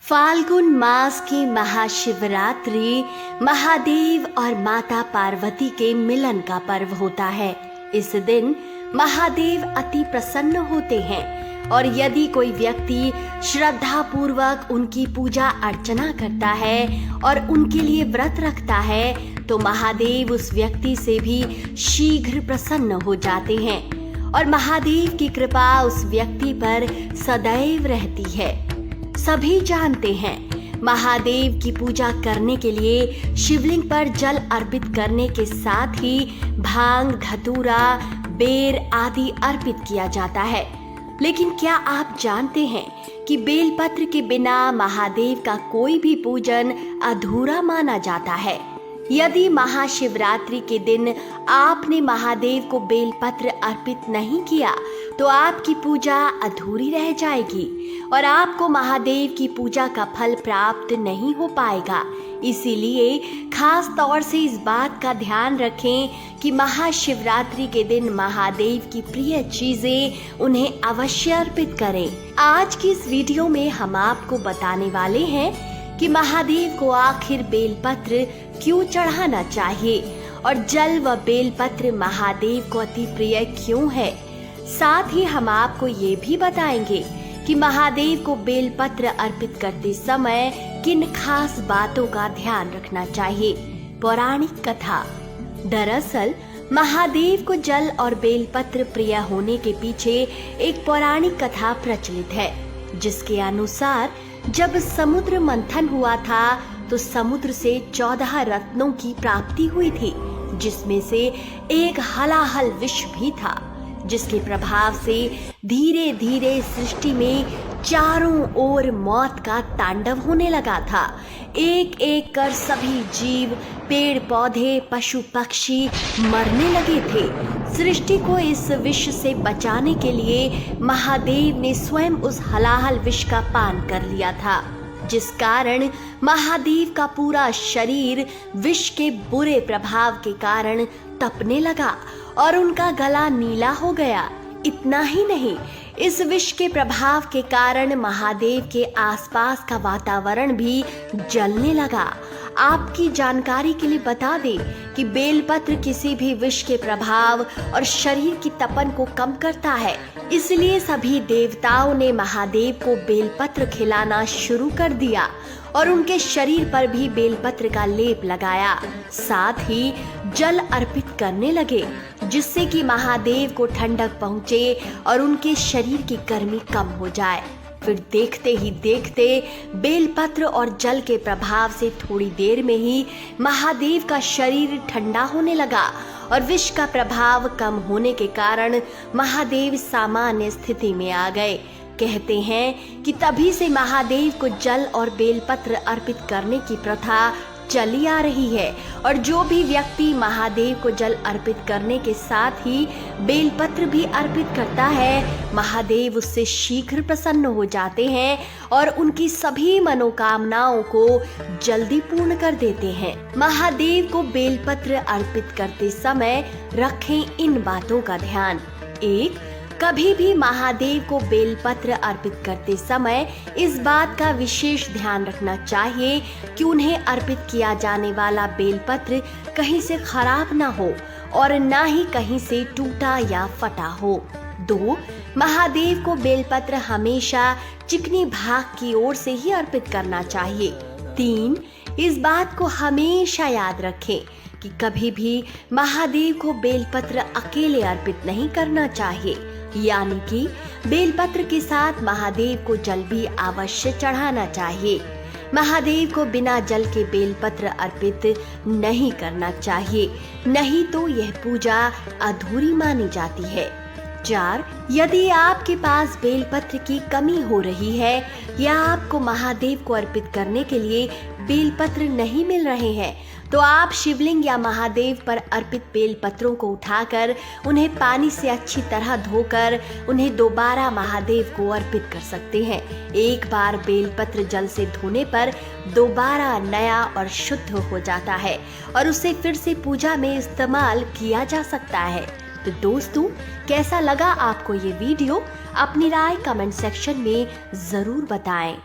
फाल्गुन मास की महाशिवरात्रि महादेव और माता पार्वती के मिलन का पर्व होता है। इस दिन महादेव अति प्रसन्न होते हैं और यदि कोई व्यक्ति श्रद्धा पूर्वक उनकी पूजा अर्चना करता है और उनके लिए व्रत रखता है तो महादेव उस व्यक्ति से भी शीघ्र प्रसन्न हो जाते हैं और महादेव की कृपा उस व्यक्ति पर सदैव रहती है। सभी जानते हैं महादेव की पूजा करने के लिए शिवलिंग पर जल अर्पित करने के साथ ही भांग, धतूरा, बेर आदि अर्पित किया जाता है। लेकिन क्या आप जानते हैं कि बेलपत्र के बिना महादेव का कोई भी पूजन अधूरा माना जाता है। यदि महाशिवरात्रि के दिन आपने महादेव को बेलपत्र अर्पित नहीं किया तो आपकी पूजा अधूरी रह जाएगी और आपको महादेव की पूजा का फल प्राप्त नहीं हो पाएगा। इसीलिए खास तौर से इस बात का ध्यान रखें कि महाशिवरात्रि के दिन महादेव की प्रिय चीजें उन्हें अवश्य अर्पित करें। आज की इस वीडियो में हम आपको बताने वाले हैं कि महादेव को आखिर बेलपत्र क्यों चढ़ाना चाहिए और जल व बेलपत्र महादेव को अति प्रिय क्यों है। साथ ही हम आपको ये भी बताएंगे कि महादेव को बेलपत्र अर्पित करते समय किन खास बातों का ध्यान रखना चाहिए। पौराणिक कथा। दरअसल महादेव को जल और बेलपत्र प्रिय होने के पीछे एक पौराणिक कथा प्रचलित है, जिसके अनुसार जब समुद्र मंथन हुआ था तो समुद्र से 14 रत्नों की प्राप्ति हुई थी, जिसमें से एक हलाहल विष भी था, जिसके प्रभाव से धीरे धीरे सृष्टि में चारों ओर मौत का तांडव होने लगा था। एक एक कर सभी जीव, पेड़ पौधे, पशु पक्षी मरने लगे थे। सृष्टि को इस विष से बचाने के लिए महादेव ने स्वयं उस हलाहल विष का पान कर लिया था, जिस कारण महादेव का पूरा शरीर विष के बुरे प्रभाव के कारण तपने लगा और उनका गला नीला हो गया। इतना ही नहीं, इस विष के प्रभाव के कारण महादेव के आसपास का वातावरण भी जलने लगा। आपकी जानकारी के लिए बता दें कि बेलपत्र किसी भी विष के प्रभाव और शरीर की तपन को कम करता है। इसलिए सभी देवताओं ने महादेव को बेलपत्र खिलाना शुरू कर दिया और उनके शरीर पर भी बेलपत्र का लेप लगाया। साथ ही जल अर्पित करने लगे, जिससे कि महादेव को ठंडक पहुंचे और उनके शरीर की गर्मी कम हो जाए। फिर देखते ही देखते बेलपत्र और जल के प्रभाव से थोड़ी देर में ही महादेव का शरीर ठंडा होने लगा और विष का प्रभाव कम होने के कारण महादेव सामान्य स्थिति में आ गए। कहते हैं कि तभी से महादेव को जल और बेलपत्र अर्पित करने की प्रथा चली आ रही है और जो भी व्यक्ति महादेव को जल अर्पित करने के साथ ही बेलपत्र भी अर्पित करता है, महादेव उससे शीघ्र प्रसन्न हो जाते हैं और उनकी सभी मनोकामनाओं को जल्दी पूर्ण कर देते हैं। महादेव को बेलपत्र अर्पित करते समय रखें इन बातों का ध्यान। 1. कभी भी महादेव को बेलपत्र अर्पित करते समय इस बात का विशेष ध्यान रखना चाहिए कि उन्हें अर्पित किया जाने वाला बेलपत्र कहीं से खराब ना हो और ना ही कहीं से टूटा या फटा हो। 2. महादेव को बेलपत्र हमेशा चिकनी भाग की ओर से ही अर्पित करना चाहिए। 3. इस बात को हमेशा याद रखें कि कभी भी महादेव को बेलपत्र अकेले अर्पित नहीं करना चाहिए, यानी कि बेलपत्र के साथ महादेव को जल भी अवश्य चढ़ाना चाहिए। महादेव को बिना जल के बेलपत्र अर्पित नहीं करना चाहिए, नहीं तो यह पूजा अधूरी मानी जाती है। 4. यदि आपके पास बेलपत्र की कमी हो रही है या आपको महादेव को अर्पित करने के लिए बेलपत्र नहीं मिल रहे हैं तो आप शिवलिंग या महादेव पर अर्पित बेलपत्रों को उठाकर उन्हें पानी से अच्छी तरह धोकर उन्हें दोबारा महादेव को अर्पित कर सकते हैं। एक बार बेलपत्र जल से धोने पर दोबारा नया और शुद्ध हो जाता है और उसे फिर से पूजा में इस्तेमाल किया जा सकता है। तो दोस्तों, कैसा लगा आपको ये वीडियो? अपनी राय कमेंट सेक्शन में जरूर बताएं।